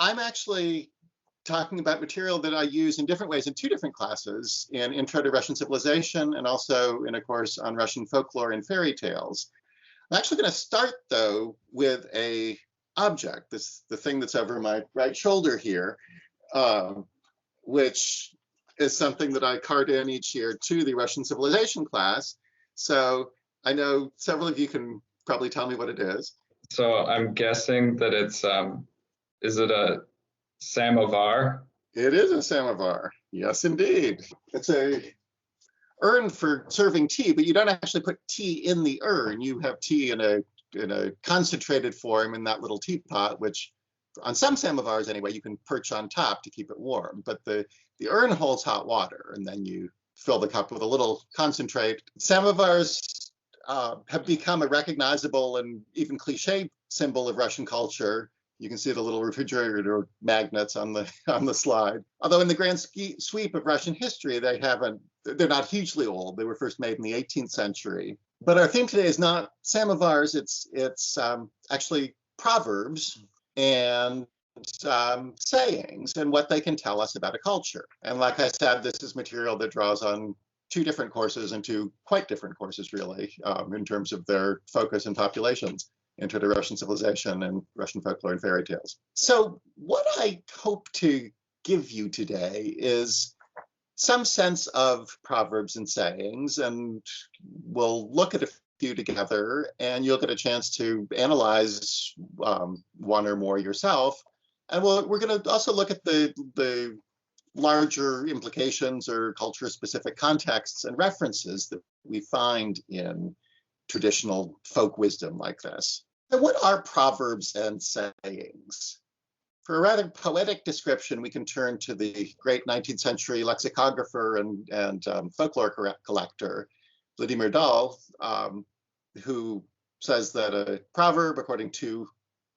I'm actually talking about material that I use in different ways in two different classes, in Intro to Russian Civilization and also in a course on Russian folklore and fairy tales. I'm actually going to start, though, with a object, the thing that's over my right shoulder here, which is something that I cart in each year to the Russian Civilization class. So I know several of you can probably tell me what it is. So I'm guessing that it's, is it a samovar? It is a samovar. Yes, indeed. It's a urn for serving tea, but you don't actually put tea in the urn. You have tea in a concentrated form in that little teapot, which on some samovars anyway, you can perch on top to keep it warm. But the urn holds hot water, and then you fill the cup with a little concentrate. Samovars have become a recognizable and even cliche symbol of Russian culture. You can see the little refrigerator magnets on the slide. Although in the grand sweep of Russian history, they're not hugely old. They were first made in the 18th century. But our theme today is not samovars. It's actually proverbs and sayings and what they can tell us about a culture. And like I said, this is material that draws on two different courses and two quite different courses, really, in terms of their focus and populations. Intro to Russian Civilization and Russian folklore and fairy tales. So what I hope to give you today is some sense of proverbs and sayings, and we'll look at a few together, and you'll get a chance to analyze one or more yourself. And we're going to also look at the larger implications or culture-specific contexts and references that we find in traditional folk wisdom like this. And what are proverbs and sayings? For a rather poetic description, we can turn to the great 19th century lexicographer and folklore collector, Vladimir Dahl, who says that a proverb, according to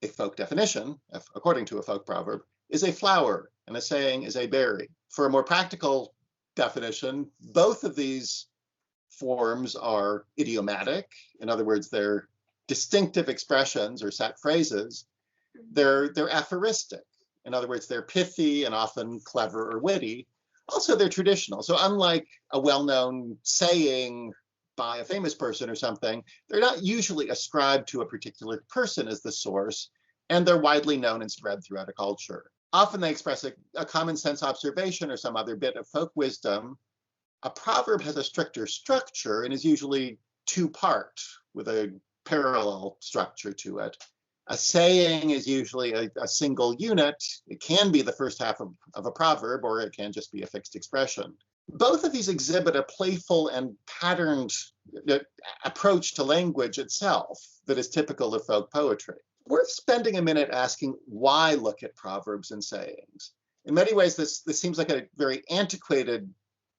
a folk definition, according to a folk proverb, is a flower, and a saying is a berry. For a more practical definition, both of these forms are idiomatic. In other words, they're distinctive expressions or set phrases. They're aphoristic. In other words, they're pithy and often clever or witty. Also, they're traditional. So unlike a well-known saying by a famous person or something, they're not usually ascribed to a particular person as the source, and they're widely known and spread throughout a culture. Often they express a common sense observation or some other bit of folk wisdom. A proverb has a stricter structure and is usually two-part with a parallel structure to it. A saying is usually a single unit. It can be the first half of a proverb, or it can just be a fixed expression. Both of these exhibit a playful and patterned approach to language itself that is typical of folk poetry. Worth spending a minute asking why look at proverbs and sayings. In many ways, this seems like a very antiquated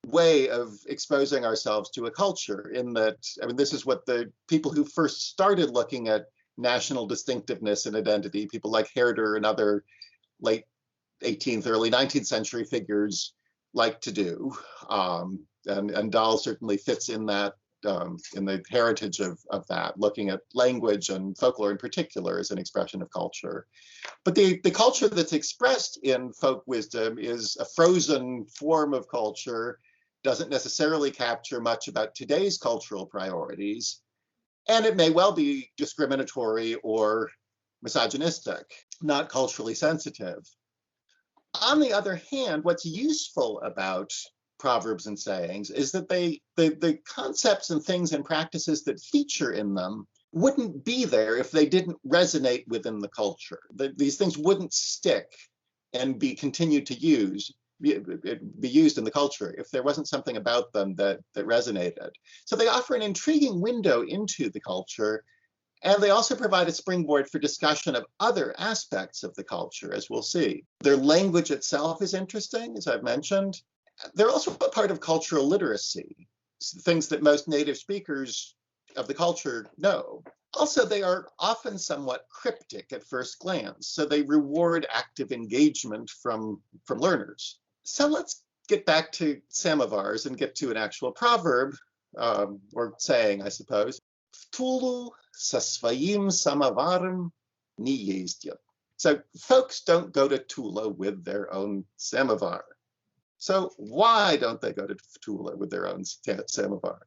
way of exposing ourselves to a culture, in that, I mean, this is what the people who first started looking at national distinctiveness and identity, people like Herder and other late 18th, early 19th century figures like to do. And Dahl certainly fits in that, in the heritage of that, looking at language and folklore in particular as an expression of culture. But the culture that's expressed in folk wisdom is a frozen form of culture, doesn't necessarily capture much about today's cultural priorities, and it may well be discriminatory or misogynistic, not culturally sensitive. On the other hand, what's useful about proverbs and sayings is that the concepts and things and practices that feature in them wouldn't be there if they didn't resonate within the culture. These things wouldn't stick and be continued to be used in the culture if there wasn't something about them that resonated. So they offer an intriguing window into the culture, and they also provide a springboard for discussion of other aspects of the culture, as we'll see. Their language itself is interesting, as I've mentioned. They're also a part of cultural literacy, things that most native speakers of the culture know. Also, they are often somewhat cryptic at first glance, so they reward active engagement from learners. So let's get back to samovars and get to an actual proverb, or saying, I suppose. В Тулу со своим самоваром не ездят. So folks don't go to Tula with their own samovar. So why don't they go to Tula with their own samovar?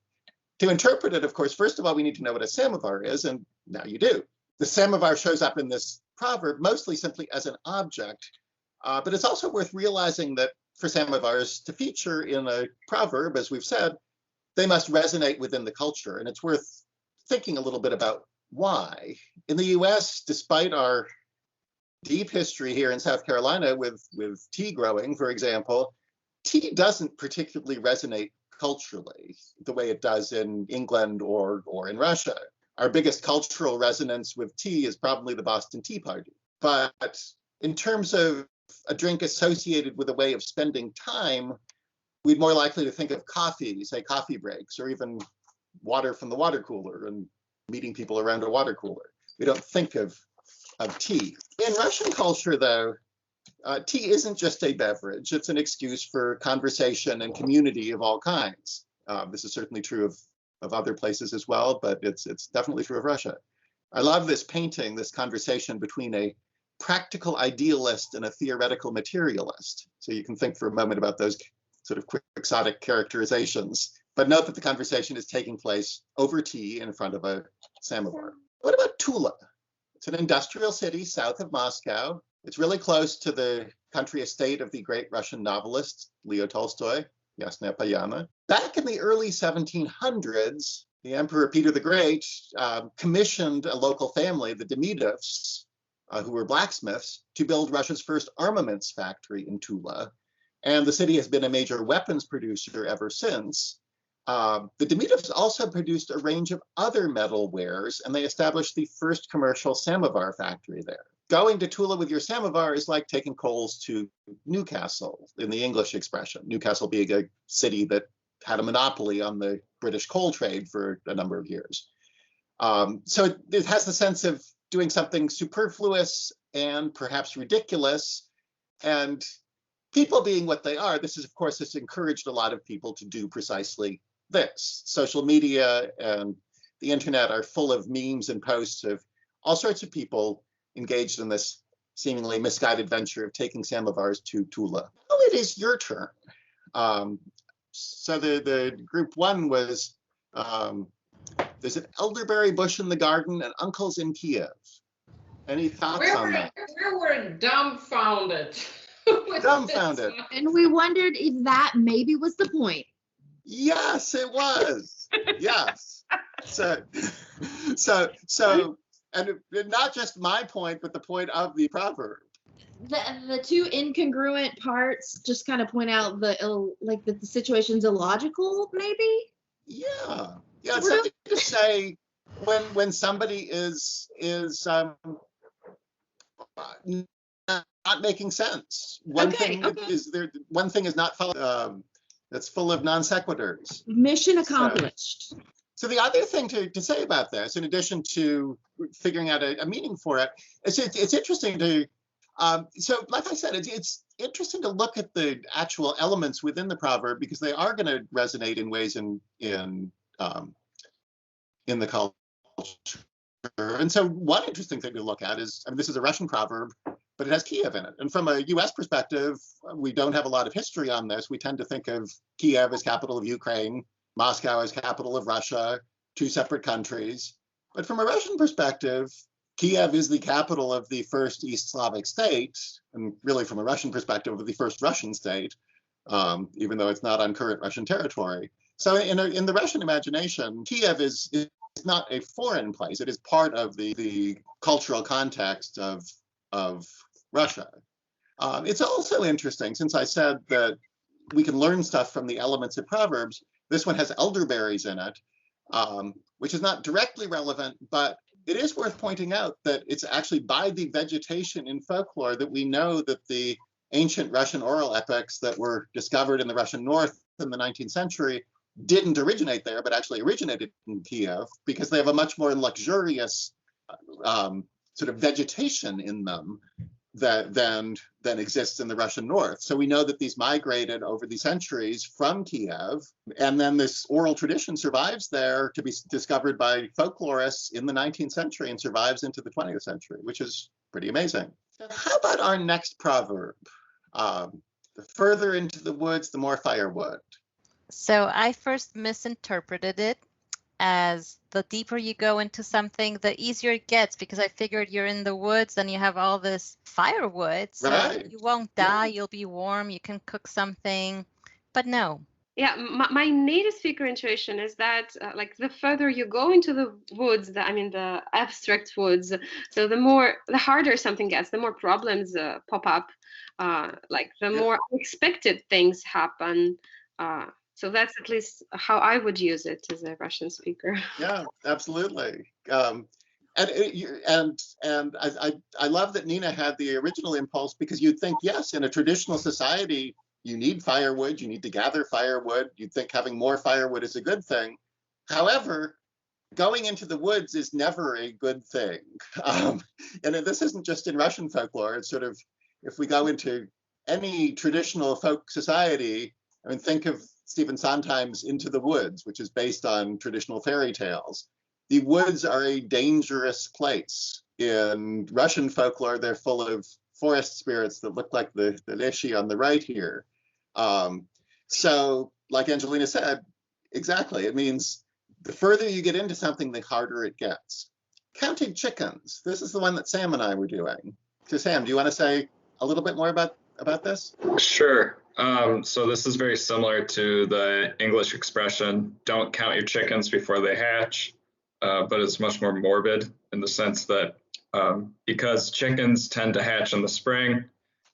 To interpret it, of course, first of all, we need to know what a samovar is, and now you do. The samovar shows up in this proverb mostly simply as an object, but it's also worth realizing that for samovars to feature in a proverb, as we've said, they must resonate within the culture, and it's worth thinking a little bit about why. In the US, despite our deep history here in South Carolina with tea growing, for example, tea doesn't particularly resonate culturally the way it does in England or in Russia. Our biggest cultural resonance with tea is probably the Boston Tea Party. But in terms of a drink associated with a way of spending time, we'd more likely to think of coffee, say coffee breaks, or even water from the water cooler and meeting people around a water cooler. We don't think of tea. In Russian culture, though, tea isn't just a beverage. It's an excuse for conversation and community of all kinds. This is certainly true of other places as well, but it's definitely true of Russia. I love this painting, this conversation between a practical idealist and a theoretical materialist. So you can think for a moment about those sort of quixotic characterizations, but note that the conversation is taking place over tea in front of a samovar. What about Tula? It's an industrial city south of Moscow. It's really close to the country estate of the great Russian novelist Leo Tolstoy, Yasnaya Polyana. Back in the early 1700s, the Emperor Peter the Great commissioned a local family, the Demidovs, who were blacksmiths, to build Russia's first armaments factory in Tula. And the city has been a major weapons producer ever since. The Demidovs also produced a range of other metal wares, and they established the first commercial samovar factory there. Going to Tula with your samovar is like taking coals to Newcastle, in the English expression. Newcastle being a city that had a monopoly on the British coal trade for a number of years. So it has the sense of doing something superfluous and perhaps ridiculous. And people being what they are, this is, of course, has encouraged a lot of people to do precisely this. Social media and the internet are full of memes and posts of all sorts of people engaged in this seemingly misguided venture of taking samovars to Tula. Now it is your turn. So the group one was, there's an elderberry bush in the garden and uncles in Kiev. Any thoughts on that? We were dumbfounded. Dumbfounded. And we wondered if that maybe was the point. Yes, it was. Yes. So, and not just my point, but the point of the proverb. The two incongruent parts just kind of point out that the situation's illogical, maybe. Yeah. It's something to say when somebody is not making sense. One thing is not followed. That's full of non sequiturs. Mission accomplished. So the other thing to say about this, in addition to figuring out a meaning for it, it's interesting to, so like I said, it's interesting to look at the actual elements within the proverb, because they are going to resonate in ways in the culture. And so one interesting thing to look at is, this is a Russian proverb, but it has Kiev in it. And from a US perspective, we don't have a lot of history on this. We tend to think of Kiev as capital of Ukraine, Moscow as capital of Russia, two separate countries. But from a Russian perspective, Kiev is the capital of the first East Slavic state, and really from a Russian perspective of the first Russian state, even though it's not on current Russian territory. So in the Russian imagination, Kiev is not a foreign place. It is part of the cultural context of Russia. It's also interesting, since I said that we can learn stuff from the elements of proverbs, this one has elderberries in it, which is not directly relevant, but it is worth pointing out that it's actually by the vegetation in folklore that we know that the ancient Russian oral epics that were discovered in the Russian north in the 19th century didn't originate there, but actually originated in Kiev, because they have a much more luxurious sort of vegetation in them than exists in the Russian north. So we know that these migrated over the centuries from Kiev, and then this oral tradition survives there to be discovered by folklorists in the 19th century and survives into the 20th century, which is pretty amazing. So how about our next proverb? The further into the woods, the more firewood. So I first misinterpreted it as the deeper you go into something, the easier it gets, because I figured you're in the woods and you have all this firewood, so Right. you won't die, you'll be warm, you can cook something. But no. Yeah, my native speaker intuition is that like the further you go into the woods, the abstract woods, so the harder something gets, the more problems pop up, like the more unexpected things happen. So that's at least how I would use it as a Russian speaker. Yeah, absolutely. And I love that Nina had the original impulse, because you'd think, yes, in a traditional society, you need firewood, you need to gather firewood. You'd think having more firewood is a good thing. However, going into the woods is never a good thing. And this isn't just in Russian folklore. It's sort of, if we go into any traditional folk society, I mean, think of Stephen Sondheim's Into the Woods, which is based on traditional fairy tales. The woods are a dangerous place. In Russian folklore, they're full of forest spirits that look like the Leshi on the right here. So, like Angelina said, exactly, it means the further you get into something, the harder it gets. Counting chickens. This is the one that Sam and I were doing. So Sam, do you want to say a little bit more about this? Sure. So this is very similar to the English expression, don't count your chickens before they hatch, but it's much more morbid in the sense that because chickens tend to hatch in the spring,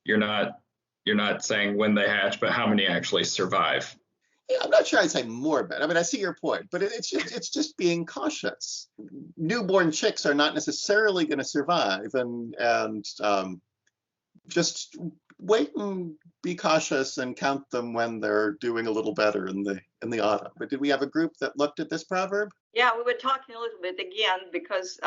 you're not saying when they hatch, but how many actually survive. Yeah, I'm not sure I'd say morbid. I mean, I see your point, but it's just being cautious. Newborn chicks are not necessarily going to survive, and just wait and be cautious and count them when they're doing a little better in the autumn. But did we have a group that looked at this proverb? Yeah, we were talking a little bit again because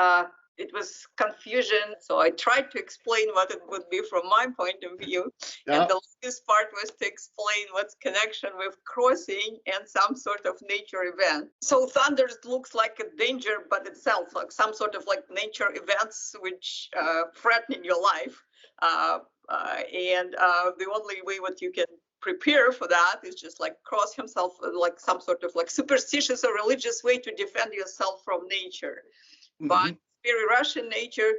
it was confusion. So I tried to explain what it would be from my point of view. Yeah. And the latest part was to explain what's connection with crossing and some sort of nature event. So thunder looks like a danger, but itself like some sort of like nature events which threaten your life. And the only way what you can prepare for that is just like cross himself, like some sort of like superstitious or religious way to defend yourself from nature. Mm-hmm. But very Russian nature,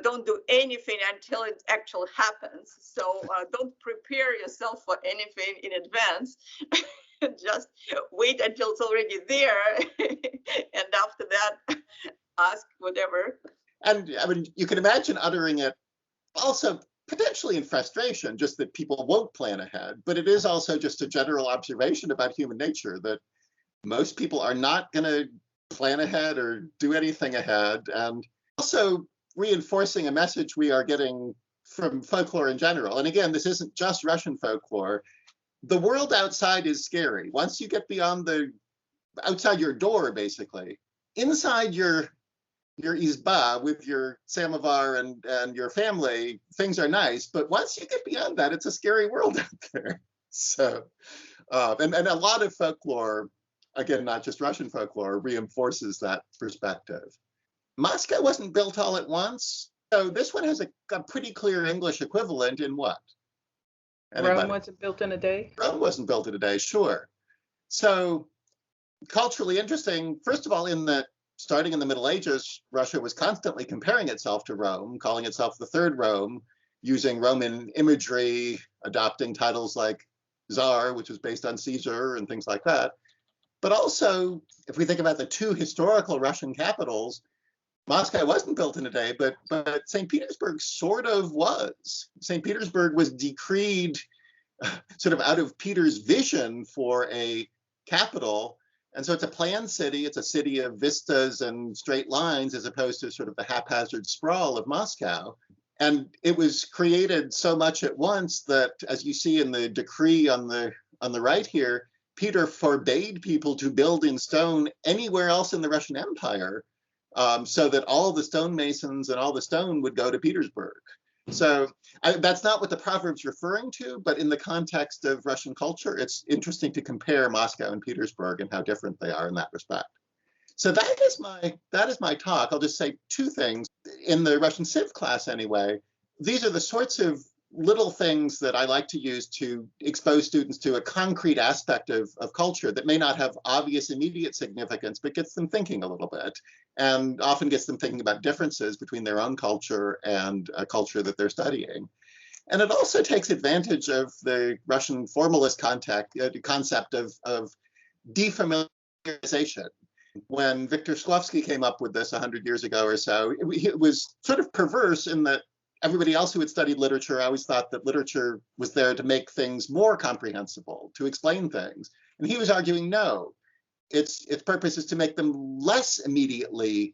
don't do anything until it actually happens. So don't prepare yourself for anything in advance. Just wait until it's already there. And after that, ask whatever. And I mean, you can imagine uttering it also potentially in frustration, just that people won't plan ahead. But it is also just a general observation about human nature that most people are not going to plan ahead or do anything ahead. And also reinforcing a message we are getting from folklore in general. And again, this isn't just Russian folklore. The world outside is scary. Once you get beyond outside your door, basically, inside your izba with your samovar and your family, things are nice. But once you get beyond that, it's a scary world out there. So, and a lot of folklore, again, not just Russian folklore, reinforces that perspective. Moscow wasn't built all at once. So this one has a pretty clear English equivalent in what? Anybody? Rome wasn't built in a day? Rome wasn't built in a day, sure. So culturally interesting, first of all, starting in the Middle Ages, Russia was constantly comparing itself to Rome, calling itself the Third Rome, using Roman imagery, adopting titles like Tsar, which was based on Caesar and things like that. But also, if we think about the two historical Russian capitals, Moscow wasn't built in a day, but St. Petersburg sort of was. St. Petersburg was decreed sort of out of Peter's vision for a capital. And so it's a planned city. It's a city of vistas and straight lines as opposed to sort of the haphazard sprawl of Moscow. And it was created so much at once that, as you see in the decree on the right here, Peter forbade people to build in stone anywhere else in the Russian Empire, so that all the stonemasons and all the stone would go to Petersburg. So that's not what the proverb's referring to, but in the context of Russian culture, it's interesting to compare Moscow and Petersburg and how different they are in that respect. So that is my talk. I'll just say two things. In the Russian Civ class anyway, these are the sorts of little things that I like to use to expose students to a concrete aspect of culture that may not have obvious immediate significance, but gets them thinking a little bit, and often gets them thinking about differences between their own culture and a culture that they're studying. And it also takes advantage of the Russian formalist concept of defamiliarization. When Viktor Shklovsky came up with this 100 years ago or so, it was sort of perverse in that everybody else who had studied literature always thought that literature was there to make things more comprehensible, to explain things. And he was arguing, no, its purpose is to make them less immediately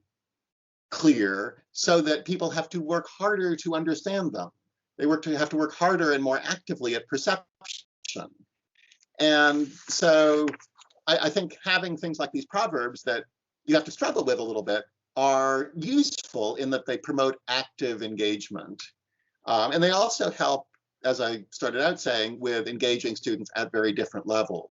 clear so that people have to work harder to understand them. They have to work harder and more actively at perception. And so I think having things like these proverbs that you have to struggle with a little bit are useful in that they promote active engagement. And they also help, as I started out saying, with engaging students at very different levels.